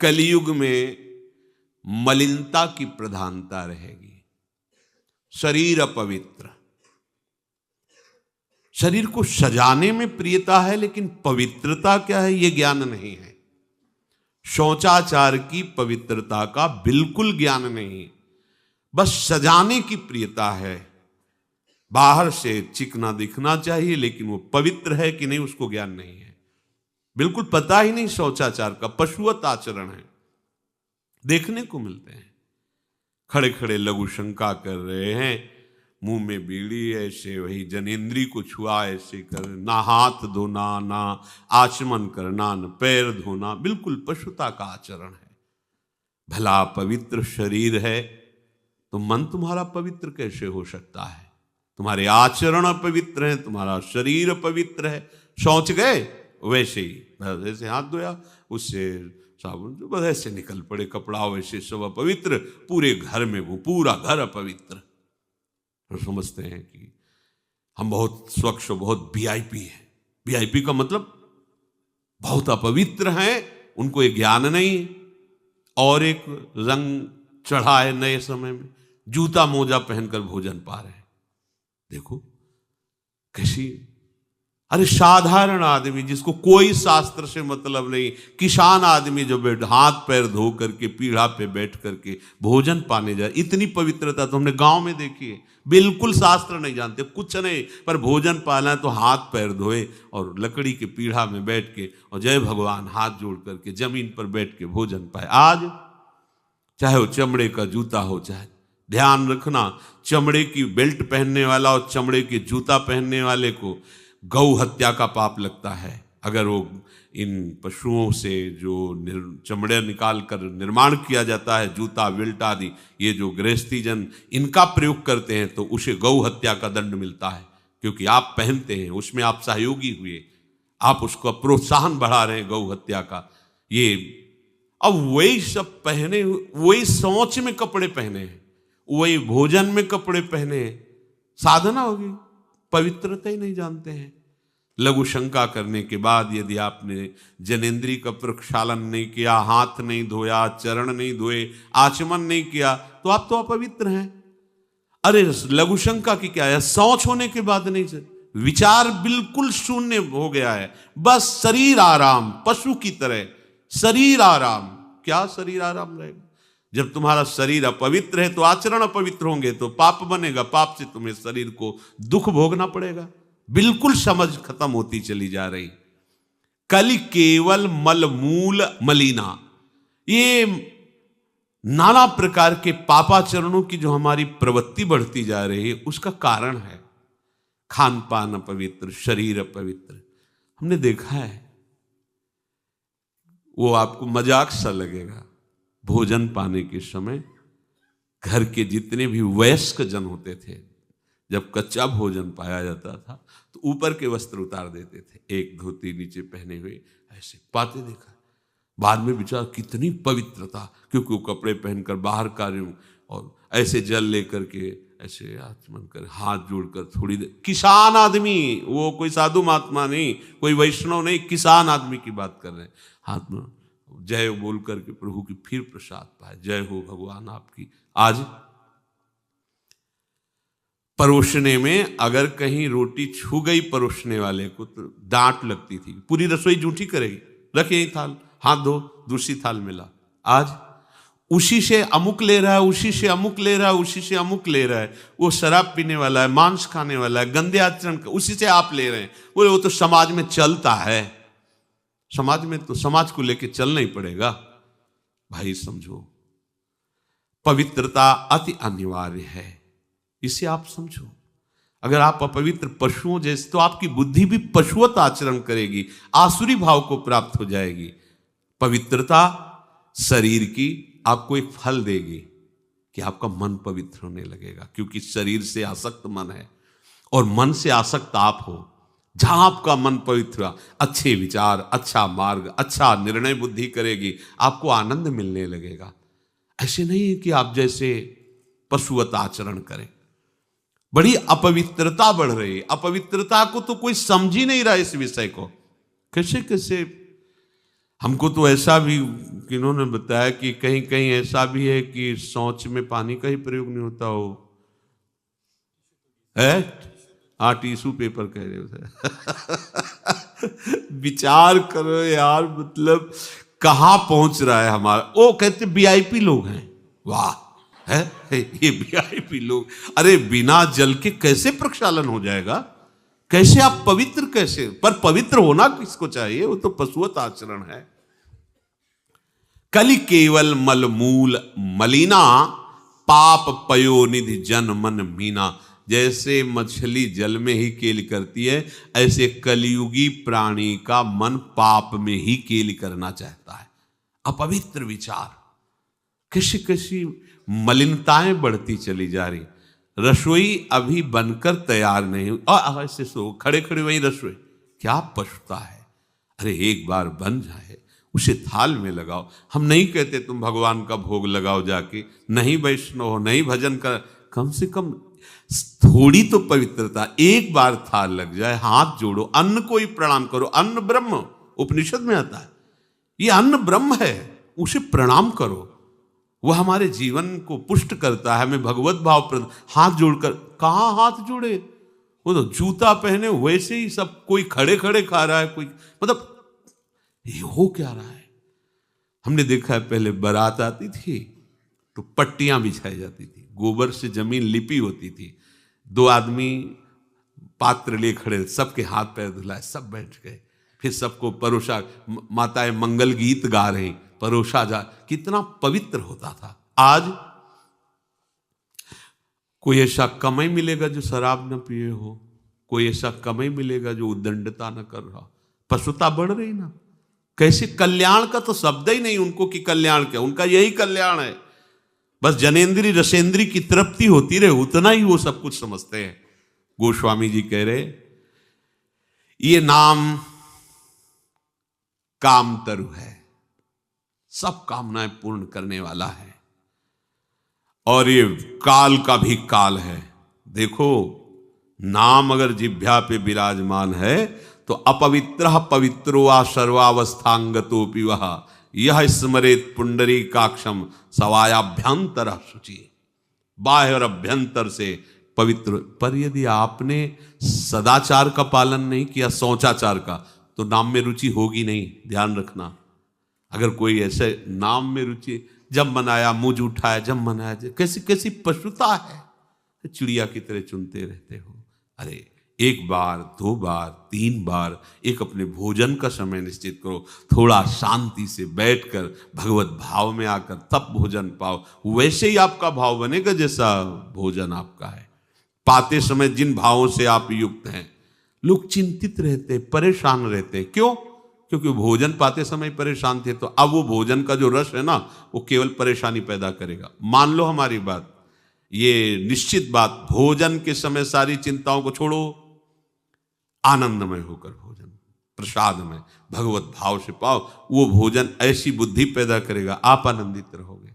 कलयुग में मलिनता की प्रधानता रहेगी। शरीर अपवित्र, शरीर को सजाने में प्रियता है, लेकिन पवित्रता क्या है यह ज्ञान नहीं है। शौचाचार की पवित्रता का बिल्कुल ज्ञान नहीं, बस सजाने की प्रियता है। बाहर से चिकना दिखना चाहिए, लेकिन वो पवित्र है कि नहीं उसको ज्ञान नहीं है। बिल्कुल पता ही नहीं शौचाचार का, पशुवत आचरण है। देखने को मिलते हैं खड़े खड़े लघु शंका कर रहे हैं, मुंह में बीड़ी, ऐसे वही जनेंद्री को छुआ ऐसे कर, ना हाथ धोना, ना आचमन करना, न पैर धोना, बिल्कुल पशुता का आचरण है। भला पवित्र शरीर है तो मन तुम्हारा पवित्र कैसे हो सकता है? तुम्हारे आचरण अपवित्र हैं, तुम्हारा शरीर अपवित्र है। शौच गए वैसे ही, बस ऐसे हाथ धोया, उससे साबुन, बस ऐसे निकल पड़े, कपड़ा वैसे सब अपवित्र, पूरे घर में वो पूरा घर अपवित्र। तो समझते हैं कि हम बहुत स्वच्छ, बहुत वीआईपी हैं। वीआईपी का मतलब बहुत अपवित्र हैं, उनको ये ज्ञान नहीं। और एक रंग चढ़ा है नए समय में, जूता मोजा पहनकर भोजन पा रहे हैं। देखो कैसी, अरे साधारण आदमी जिसको कोई शास्त्र से मतलब नहीं, किसान आदमी जो हाथ पैर धो करके पीढ़ा पे बैठ करके भोजन पाने जाए, इतनी पवित्रता तो हमने गांव में देखी है। बिल्कुल शास्त्र नहीं जानते, कुछ नहीं, पर भोजन पाना है तो हाथ पैर धोए और लकड़ी के पीढ़ा में बैठ के और जय भगवान हाथ जोड़ करके जमीन पर बैठ के भोजन पाए। आज चाहे वो चमड़े का जूता हो, चाहे, ध्यान रखना, चमड़े की बेल्ट पहनने वाला और चमड़े के जूता पहनने वाले को गौ हत्या का पाप लगता है। अगर वो इन पशुओं से जो चमड़े निकाल कर निर्माण किया जाता है, जूता बेल्ट आदि, ये जो गृहस्थी जन इनका प्रयोग करते हैं, तो उसे गौ हत्या का दंड मिलता है। क्योंकि आप पहनते हैं, उसमें आप सहयोगी हुए, आप उसको प्रोत्साहन बढ़ा रहे हैं गौ हत्या का। ये अब वही सब पहने, वही शौच में कपड़े पहने हैं, वही भोजन में कपड़े पहने हैं, साधना होगी, पवित्रता ही नहीं जानते हैं। लघु शंका करने के बाद यदि आपने जनेंद्री का प्रक्षालन नहीं किया, हाथ नहीं धोया, चरण नहीं धोए, आचमन नहीं किया, तो आप तो अपवित्र हैं। अरे लघु शंका की क्या है, शौच होने के बाद नहीं से विचार बिल्कुल शून्य हो गया है, बस शरीर आराम, पशु की तरह शरीर आराम। क्या शरीर आराम रहेगा? जब तुम्हारा शरीर अपवित्र है तो आचरण अपवित्र होंगे, तो पाप बनेगा, पाप से तुम्हें शरीर को दुख भोगना पड़ेगा। बिल्कुल समझ खत्म होती चली जा रही। कलि केवल मल मूल मलिना, ये नाना प्रकार के पापाचरणों की जो हमारी प्रवृत्ति बढ़ती जा रही है, उसका कारण है खान पान अपवित्र, शरीर अपवित्र। हमने देखा है, वो आपको मजाक सा लगेगा, भोजन पाने के समय घर के जितने भी वयस्क जन होते थे, जब कच्चा भोजन पाया जाता था तो ऊपर के वस्त्र उतार देते थे, एक धोती नीचे पहने हुए ऐसे पाते देखा। बाद में विचार कितनी पवित्रता, क्योंकि वो कपड़े पहनकर बाहर कार्यों और ऐसे जल लेकर के ऐसे आचमन कर, हाथ जोड़कर थोड़ी देर, किसान आदमी, वो कोई साधु महात्मा नहीं, कोई वैष्णव नहीं, किसान आदमी की बात कर रहे हैं। हाथ में जय बोल करके प्रभु की फिर प्रसाद पाए, जय हो भगवान आपकी। आज परोसने में अगर कहीं रोटी छू गई परोसने वाले को तो डांट लगती थी, पूरी रसोई जूठी करेगी, रखे यही थाल, हाथ धो, दूसरी थाल में ला। आज उसी से अमुक ले रहा है, उसी से अमुक ले रहा है, उसी से अमुक ले रहा है, वो शराब पीने वाला है, मांस खाने वाला है, गंदे आचरण, उसी से आप ले रहे हैं। बोले वो तो समाज में चलता है, समाज में तो समाज को लेके चलना ही पड़ेगा। भाई समझो, पवित्रता अति अनिवार्य है, इसे आप समझो। अगर आप अपवित्र पशुओं जैसे, तो आपकी बुद्धि भी पशुवत आचरण करेगी, आसुरी भाव को प्राप्त हो जाएगी। पवित्रता शरीर की आपको एक फल देगी कि आपका मन पवित्र होने लगेगा, क्योंकि शरीर से आसक्त मन है और मन से आसक्त आप हो। जहां आपका मन पवित्र, अच्छे विचार, अच्छा मार्ग, अच्छा निर्णय बुद्धि करेगी, आपको आनंद मिलने लगेगा। ऐसे नहीं है कि आप जैसे पशुवत आचरण करें। बड़ी अपवित्रता बढ़ रही है, अपवित्रता को तो कोई समझ ही नहीं रहा इस विषय को। कैसे कैसे हमको तो ऐसा भी किन्होंने बताया कि कहीं कहीं ऐसा भी है कि शौच में पानी का ही प्रयोग नहीं होता हो है। हाँ, टिश्यू पेपर कह रहे हो विचार करो यार, मतलब कहां पहुंच रहा है हमारा। वो कहते वीआईपी लोग हैं, वाह है ये वीआईपी लोग। अरे बिना जल के कैसे प्रक्षालन हो जाएगा, कैसे आप पवित्र, कैसे? पर पवित्र होना किसको चाहिए, वो तो पशुवत आचरण है। कलि केवल मलमूल मलिना, पाप पयोनिधि जन मन मीना। जैसे मछली जल में ही केली करती है, ऐसे कलियुगी प्राणी का मन पाप में ही केली करना चाहता है। अपवित्र विचार, किसी किसी मलिनताएं बढ़ती चली जा रही। रसोई अभी बनकर तैयार नहीं हुई और ऐसे सो खड़े खड़े वही रसोई, क्या पछता है। अरे एक बार बन जाए उसे थाल में लगाओ। हम नहीं कहते तुम भगवान का भोग लगाओ जाके, नहीं वैष्णव हो, नहीं भजन कर, कम से कम थोड़ी तो पवित्रता। एक बार थाल लग जाए, हाथ जोड़ो, अन्न को ही प्रणाम करो। अन्न ब्रह्म, उपनिषद में आता है, ये अन्न ब्रह्म है, उसे प्रणाम करो। वह हमारे जीवन को पुष्ट करता है, हमें भगवत भाव। हाथ जोड़कर, कहां हाथ जोड़े, वो तो जूता पहने वैसे ही सब, कोई खड़े खड़े खा रहा है, कोई, मतलब ये हो क्या रहा है। हमने देखा है पहले बारात आती थी तो पट्टियां बिछाई जाती थी, गोबर से जमीन लिपी होती थी, दो आदमी पात्र लिए खड़े, सबके हाथ पैर धुलाए, सब बैठ गए, फिर सबको परोसा, माताएं मंगल गीत गा रही, परोसा जा, कितना पवित्र होता था। आज कोई ऐसा कमाई मिलेगा जो शराब न पिए हो, कोई ऐसा कमाई मिलेगा जो उद्दंडता न कर रहा। पशुता बढ़ रही ना, कैसे कल्याण का तो शब्द ही नहीं उनको कि कल्याण क्या, उनका यही कल्याण है, बस जनेन्द्री रसेंद्री की तृप्ति होती रहे, उतना ही वो सब कुछ समझते हैं। गोस्वामी जी कह रहे, ये नाम कामतरु है, सब कामनाएं पूर्ण करने वाला है, और ये काल का भी काल है। देखो, नाम अगर जिह्वा पे विराजमान है तो अपवित्र पवित्रो वा सर्वावस्थांगतोपि वह यह स्मरेत पुंडरीकाक्षम सवायाभ्यंतर शुचि। बाह्य और अभ्यंतर से पवित्र। पर यदि आपने सदाचार का पालन नहीं किया, शौचाचार का, तो नाम में रुचि होगी नहीं, ध्यान रखना। अगर कोई ऐसे नाम में रुचि, जब मनाया मुझ उठाया, जब मनाया, कैसी कैसी पशुता है, चिड़िया की तरह चुनते रहते हो। अरे एक बार, दो बार, तीन बार एक अपने भोजन का समय निश्चित करो, थोड़ा शांति से बैठकर भगवत भाव में आकर तब भोजन पाओ, वैसे ही आपका भाव बनेगा जैसा भोजन आपका है। पाते समय जिन भावों से आप युक्त हैं, लोग चिंतित रहते, परेशान रहते, क्यों? क्योंकि भोजन पाते समय परेशान थे, तो अब वो भोजन का जो रस है ना, वो केवल परेशानी पैदा करेगा। मान लो हमारी बात, ये निश्चित बात, भोजन के समय सारी चिंताओं को छोड़ो, आनंदमय होकर भोजन, प्रसाद में भगवत भाव से पाओ, वो भोजन ऐसी बुद्धि पैदा करेगा, आप आनंदित रहोगे।